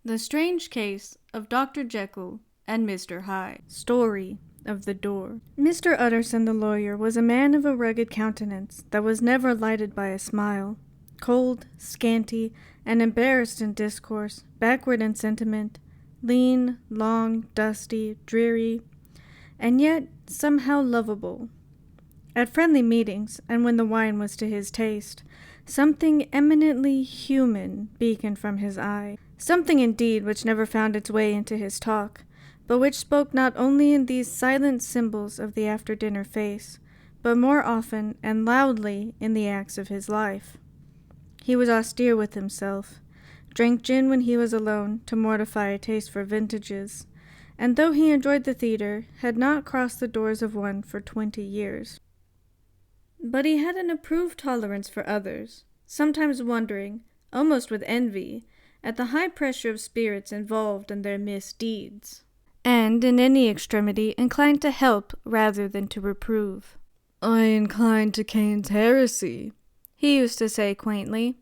The Strange Case of Dr. Jekyll and Mr. Hyde. Story of the Door. Mr. Utterson the lawyer was a man of a rugged countenance that was never lighted by a smile, cold, scanty, and embarrassed in discourse, backward in sentiment, lean, long, dusty, dreary, and yet somehow lovable. At friendly meetings, and when the wine was to his taste, something eminently human beaconed from his eye. Something indeed which never found its way into his talk, but which spoke not only in these silent symbols of the after-dinner face, but more often and loudly in the acts of his life. He was austere with himself, drank gin when he was alone to mortify a taste for vintages, and though he enjoyed the theatre, had not crossed the doors of one for 20 years. But he had an approved tolerance for others, sometimes wondering, almost with envy, at the high pressure of spirits involved in their misdeeds, and in any extremity inclined to help rather than to reprove. "I incline to Cain's heresy," he used to say quaintly.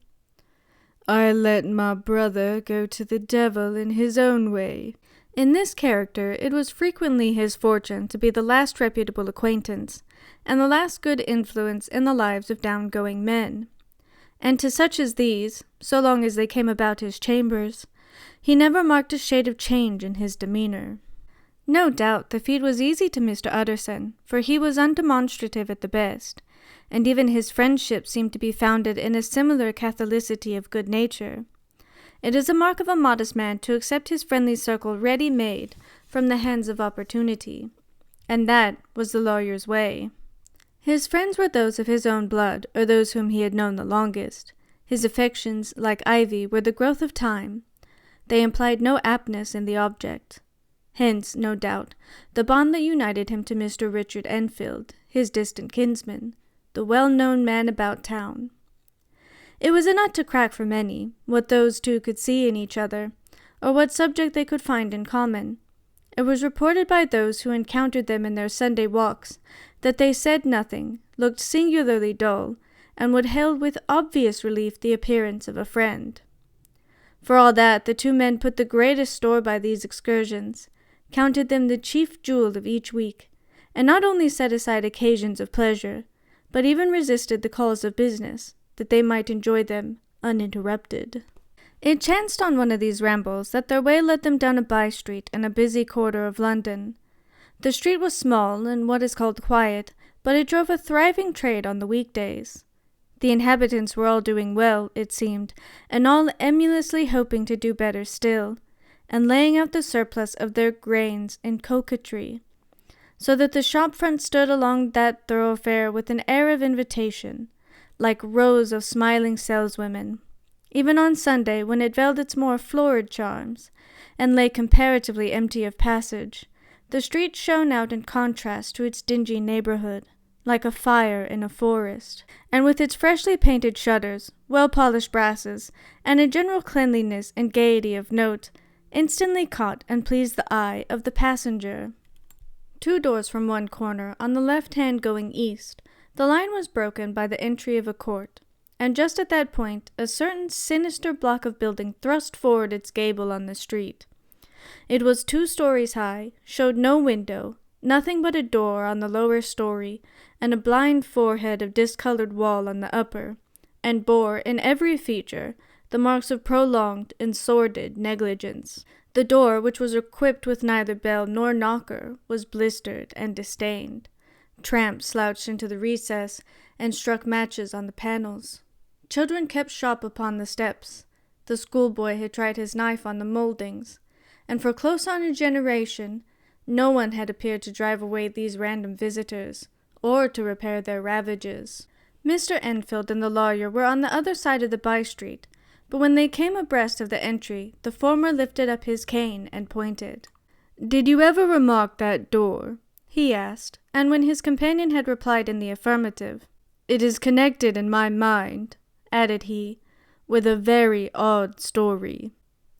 "I let my brother go to the devil in his own way." In this character, it was frequently his fortune to be the last reputable acquaintance, and the last good influence in the lives of down-going men. And to such as these, so long as they came about his chambers, he never marked a shade of change in his demeanor. No doubt the feat was easy to Mr. Utterson, for he was undemonstrative at the best, and even his friendship seemed to be founded in a similar catholicity of good nature. It is a mark of a modest man to accept his friendly circle ready-made from the hands of opportunity, and that was the lawyer's way. His friends were those of his own blood, or those whom he had known the longest. His affections, like ivy, were the growth of time. They implied no aptness in the object. Hence, no doubt, the bond that united him to Mr. Richard Enfield, his distant kinsman, the well-known man about town. It was a nut to crack for many, what those two could see in each other, or what subject they could find in common. It was reported by those who encountered them in their Sunday walks that they said nothing, looked singularly dull, and would hail with obvious relief the appearance of a friend. For all that, the two men put the greatest store by these excursions, counted them the chief jewel of each week, and not only set aside occasions of pleasure, but even resisted the calls of business, that they might enjoy them uninterrupted. It chanced on one of these rambles that their way led them down a by-street in a busy quarter of London. The street was small and what is called quiet, but it drove a thriving trade on the weekdays. The inhabitants were all doing well, it seemed, and all emulously hoping to do better still, and laying out the surplus of their grains in coquetry, so that the shop front stood along that thoroughfare with an air of invitation, like rows of smiling saleswomen. Even on Sunday, when it veiled its more florid charms, and lay comparatively empty of passage, the street shone out in contrast to its dingy neighborhood, like a fire in a forest, and with its freshly painted shutters, well-polished brasses, and a general cleanliness and gaiety of note, instantly caught and pleased the eye of the passenger. 2 doors from one corner, on the left hand going east, the line was broken by the entry of a court, and just at that point a certain sinister block of building thrust forward its gable on the street. It was 2 stories high, showed no window, nothing but a door on the lower story, and a blind forehead of discolored wall on the upper, and bore, in every feature, the marks of prolonged and sordid negligence. The door, which was equipped with neither bell nor knocker, was blistered and disdained. Tramps slouched into the recess and struck matches on the panels. Children kept shop upon the steps. The schoolboy had tried his knife on the mouldings, and for close on a generation, no one had appeared to drive away these random visitors, or to repair their ravages. Mr. Enfield and the lawyer were on the other side of the by-street, but when they came abreast of the entry, the former lifted up his cane and pointed. "Did you ever remark that door?" he asked, and when his companion had replied in the affirmative, "It is connected in my mind," added he, "with a very odd story."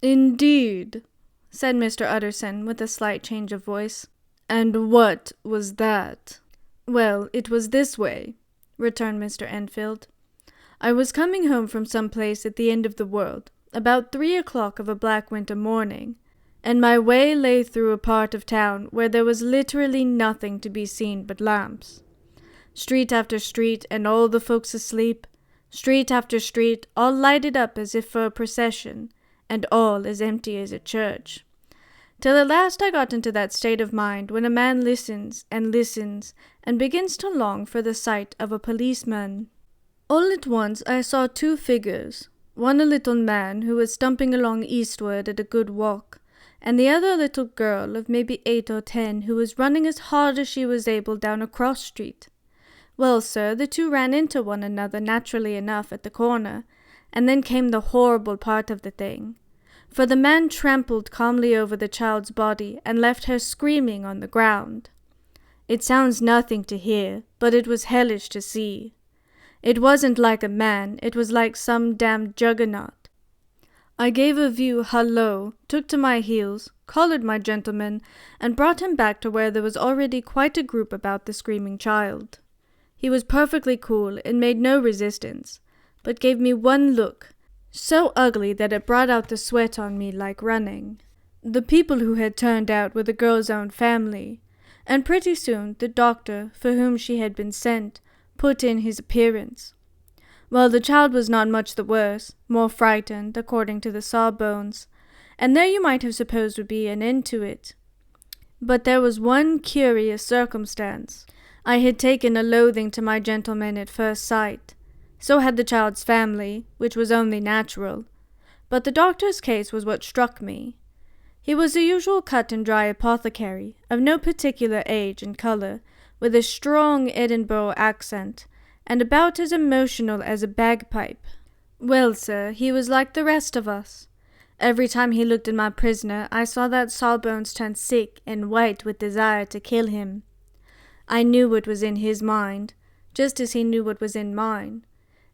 "Indeed," said Mr. Utterson, with a slight change of voice. "And what was that?" "Well, it was this way," returned Mr. Enfield. "I was coming home from some place at the end of the world, about 3 o'clock of a black winter morning, and my way lay through a part of town where there was literally nothing to be seen but lamps. Street after street, and all the folks asleep. Street after street, all lighted up as if for a procession, and all as empty as a church. Till at last I got into that state of mind when a man listens, and begins to long for the sight of a policeman. All at once I saw two figures, one a little man who was stumping along eastward at a good walk, and the other a little girl of maybe 8 or 10 who was running as hard as she was able down a cross street. Well, sir, the two ran into one another naturally enough at the corner, and then came the horrible part of the thing. For the man trampled calmly over the child's body and left her screaming on the ground. It sounds nothing to hear, but it was hellish to see. It wasn't like a man, it was like some damned juggernaut. I gave a view hallo, took to my heels, collared my gentleman, and brought him back to where there was already quite a group about the screaming child. He was perfectly cool and made no resistance, but gave me one look, so ugly that it brought out the sweat on me like running. The people who had turned out were the girl's own family, and pretty soon the doctor, for whom she had been sent, put in his appearance. Well, the child was not much the worse, more frightened, according to the sawbones, and there you might have supposed would be an end to it. But there was one curious circumstance. I had taken a loathing to my gentleman at first sight. So had the child's family, which was only natural. But the doctor's case was what struck me. He was the usual cut-and-dry apothecary, of no particular age and colour, with a strong Edinburgh accent, and about as emotional as a bagpipe. Well, sir, he was like the rest of us. Every time he looked at my prisoner, I saw that Sawbones turn sick and white with desire to kill him. I knew what was in his mind, just as he knew what was in mine,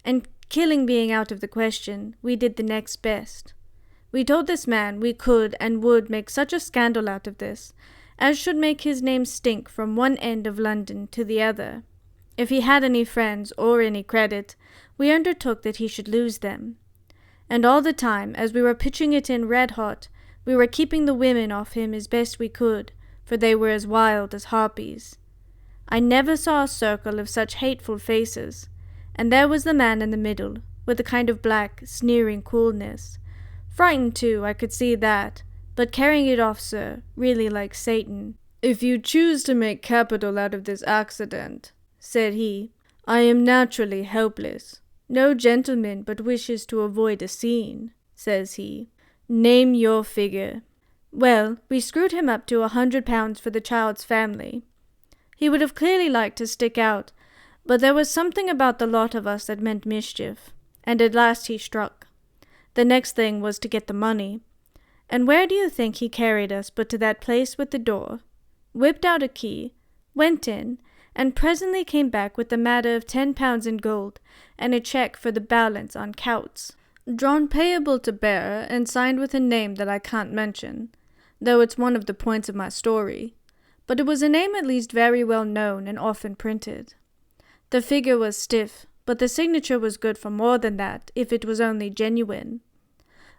and killing being out of the question, we did the next best. We told this man we could and would make such a scandal out of this, as should make his name stink from one end of London to the other. If he had any friends or any credit, we undertook that he should lose them. And all the time, as we were pitching it in red hot, we were keeping the women off him as best we could, for they were as wild as harpies. I never saw a circle of such hateful faces, and there was the man in the middle, with a kind of black, sneering coolness. Frightened too, I could see that, but carrying it off, sir, really like Satan. "If you choose to make capital out of this accident," said he, "I am naturally helpless. No gentleman but wishes to avoid a scene," says he. "Name your figure." Well, we screwed him up to £100 for the child's family. He would have clearly liked to stick out, but there was something about the lot of us that meant mischief, and at last he struck. The next thing was to get the money. And where do you think he carried us but to that place with the door, whipped out a key, went in, and presently came back with a matter of £10 in gold, and a cheque for the balance on Coutts, drawn payable to bearer and signed with a name that I can't mention, though it's one of the points of my story. But it was a name at least very well known and often printed. The figure was stiff, but the signature was good for more than that, if it was only genuine.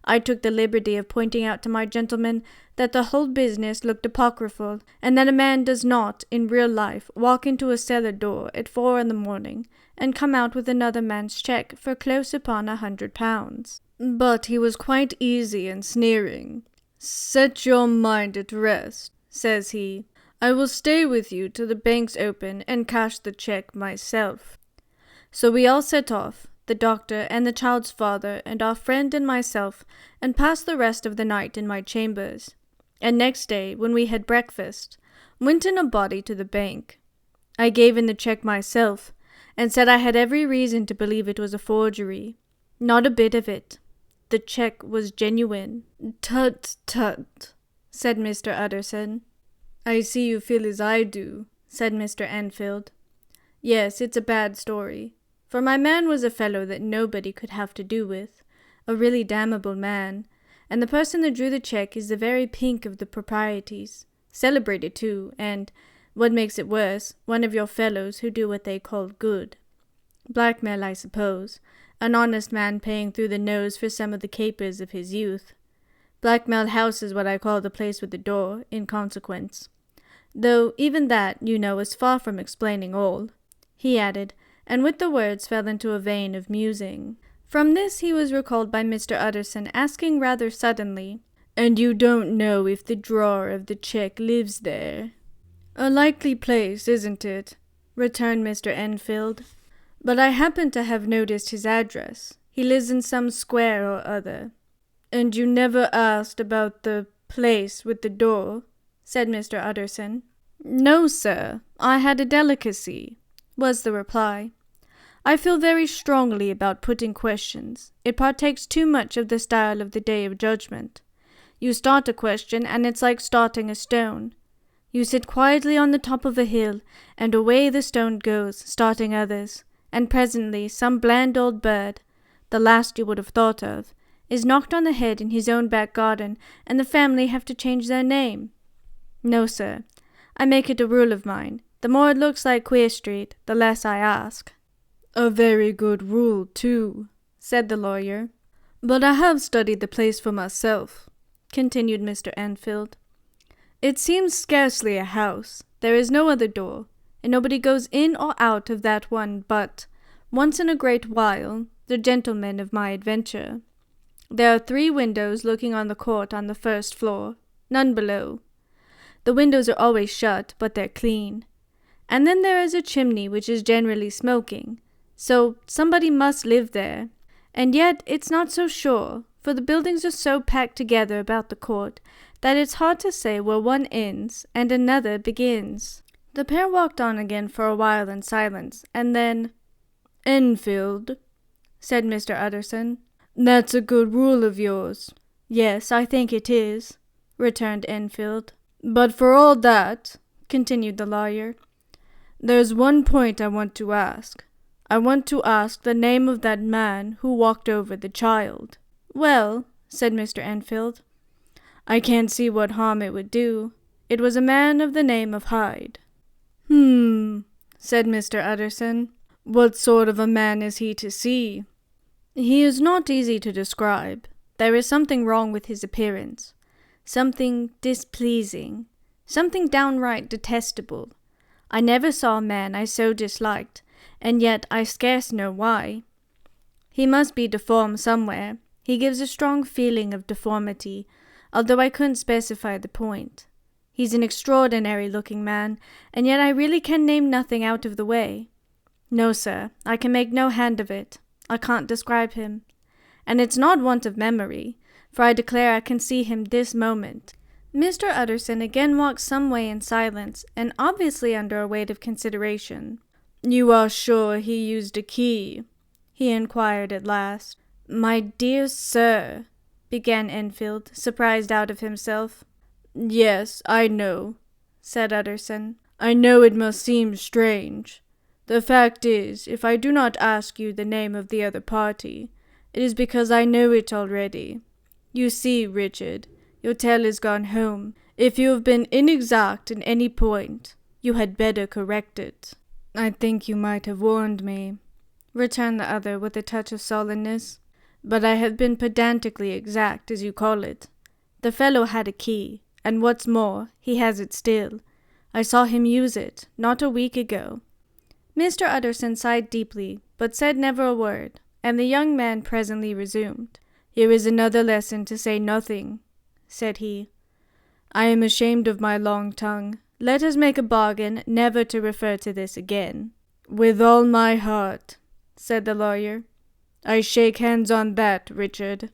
I took the liberty of pointing out to my gentleman that the whole business looked apocryphal, and that a man does not, in real life, walk into a cellar door at 4 in the morning, and come out with another man's cheque for close upon £100. But he was quite easy and sneering. "Set your mind at rest," says he. "I will stay with you till the banks open and cash the cheque myself." So we all set off, the doctor and the child's father and our friend and myself, and passed the rest of the night in my chambers. And next day, when we had breakfast, went in a body to the bank. I gave in the cheque myself, and said I had every reason to believe it was a forgery. Not a bit of it. The cheque was genuine. "Tut, tut," said Mr. Utterson. "I see you feel as I do," said Mr. Enfield. "Yes, it's a bad story. For my man was a fellow that nobody could have to do with, a really damnable man, and the person that drew the cheque is the very pink of the proprieties, celebrated too, and, what makes it worse, one of your fellows who do what they call good. Blackmail, I suppose. An honest man paying through the nose for some of the capers of his youth. Blackmail House is what I call the place with the door, in consequence. Though even that, you know, is far from explaining all," he added, and with the words fell into a vein of musing. From this he was recalled by Mr. Utterson asking rather suddenly, "And you don't know if the drawer of the cheque lives there?" "A likely place, isn't it?" returned Mr. Enfield. "But I happen to have noticed his address. He lives in some square or other." "And you never asked about the place with the door?" said Mr. Utterson. "No, sir. I had a delicacy," was the reply. "I feel very strongly about putting questions. It partakes too much of the style of the Day of Judgment. You start a question, and it's like starting a stone. You sit quietly on the top of a hill, and away the stone goes, starting others, and presently some bland old bird, the last you would have thought of, is knocked on the head in his own back garden, and the family have to change their name. No, sir. I make it a rule of mine. The more it looks like Queer Street, the less I ask." "A very good rule, too," said the lawyer. "But I have studied the place for myself," continued Mr. Enfield. "It seems scarcely a house. There is no other door, and nobody goes in or out of that one but, once in a great while, the gentleman of my adventure. There are 3 windows looking on the court on the first floor, none below. The windows are always shut, but they're clean. And then there is a chimney which is generally smoking, so somebody must live there. And yet it's not so sure, for the buildings are so packed together about the court that it's hard to say where one ends and another begins." The pair walked on again for a while in silence, and then, "Enfield," said Mr. Utterson, "that's a good rule of yours." "Yes, I think it is," returned Enfield. "But for all that," continued the lawyer, "there's one point I want to ask. I want to ask the name of that man who walked over the child." "Well," said Mr. Enfield, "I can't see what harm it would do. It was a man of the name of Hyde." Said Mr. Utterson. "What sort of a man is he to see?" "He is not easy to describe. There is something wrong with his appearance. Something displeasing, something downright detestable. I never saw a man I so disliked, and yet I scarce know why. He must be deformed somewhere. He gives a strong feeling of deformity, although I couldn't specify the point. He's an extraordinary-looking man, and yet I really can name nothing out of the way. No, sir, I can make no hand of it. I can't describe him. And it's not want of memory, for I declare I can see him this moment." Mr. Utterson again walked some way in silence, and obviously under a weight of consideration. "You are sure he used a key?" he inquired at last. "My dear sir," began Enfield, surprised out of himself. "Yes, I know," said Utterson. "I know it must seem strange. The fact is, if I do not ask you the name of the other party, it is because I know it already. You see, Richard, your tale has gone home. If you have been inexact in any point, you had better correct it." "I think you might have warned me," returned the other with a touch of sullenness. "But I have been pedantically exact, as you call it. The fellow had a key, and what's more, he has it still. I saw him use it, not a week ago." Mr. Utterson sighed deeply, but said never a word, and the young man presently resumed. "Here is another lesson to say nothing," said he. "I am ashamed of my long tongue. Let us make a bargain never to refer to this again." "With all my heart," said the lawyer. "I shake hands on that, Richard."